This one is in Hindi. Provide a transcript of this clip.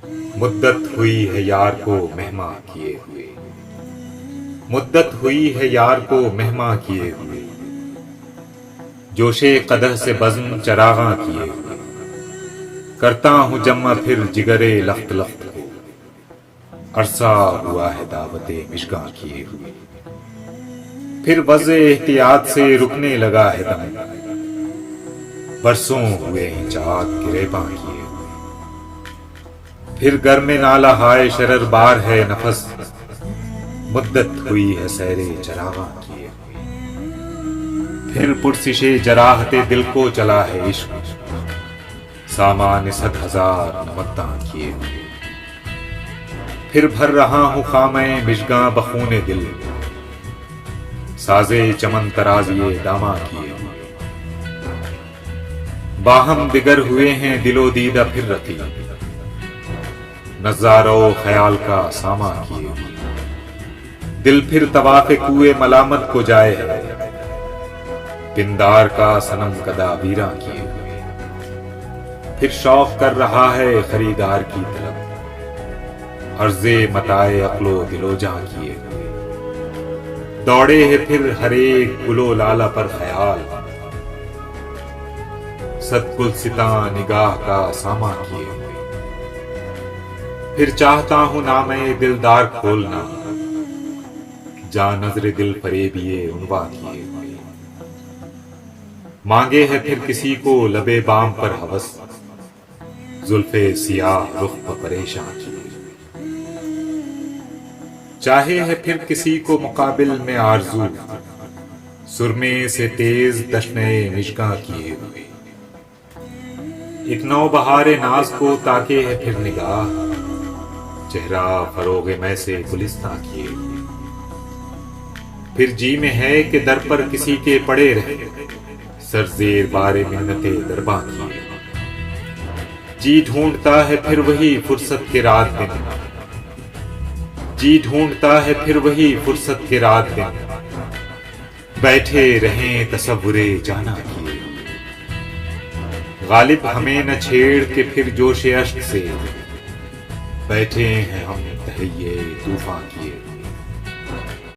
मुद्दत हुई है यार को मेहमा किए हुए, मुद्दत हुई है यार को मेहमा किए हुए, जोशे कदह से बज़्म चरागा किए हुए, करता हूँ जम्मा फिर जिगरे लख्त लख्त को, अरसा हुआ है दावते मिशगा किए हुए, फिर वज़े एहतियात से रुकने लगा है दम, बरसों हुए हैं चाक गिरेबा किए हुए, फिर घर में नाला हाय शरर बार है नफस, मुद्दत हुई है सैरे चरागा किए हुए, फिर पुरसिशे जराहते दिल को चला है इश्क, सामान 100,000 नमत्ता किए हुए, फिर भर रहा हूं खामे मिशगा बखूने दिल, साजे चमन तराजिए दामा किए हुए, बाहम दिगर हुए हैं दिलो दीदा फिर रखी, नज़ारो ख्याल का सामा किए हुए, दिल फिर तवाफ़े कुए मलामत को जाए है, पिंदार का सनम कदा वीरा किए हुए, फिर शौक कर रहा है खरीदार की तलब, अर्ज़े मताए अक्लो दिलो जा किए हुए, दौड़े है फिर हरेक गुलो लाला पर ख्याल, सतगुल सिता निगाह का सामा किए हुए, फिर चाहता हूं नामे दिलदार खोलना, जा नजरे दिल फरेबिए उनवा किए हुए, मांगे है फिर किसी को लबे बाम पर हवस, जुल्फे सियाह रुख पर परेशान किए हुए, चाहे है फिर किसी को मुकाबिल में आरजू, सुरमे से तेज दशने मिशगा किए हुए, एक नौ बहारे नाज को ताके है फिर निगाह, चेहरा फरोगे में से गुलिस्ता किए हुए, फिर जी में है कि दर पर किसी के पड़े रहे, सरजेर बारे मिन्नते दरबा किए, जी ढूंढता है फिर वही फुर्सत के रात दिन, जी ढूंढता है फिर वही फुर्सत के रात दिन, बैठे रहें तसव्वुरे जाना किए, गालिब हमें न छेड़ के फिर जोशे अश्क से, बैठे हैं हम तहैये तूफान किए।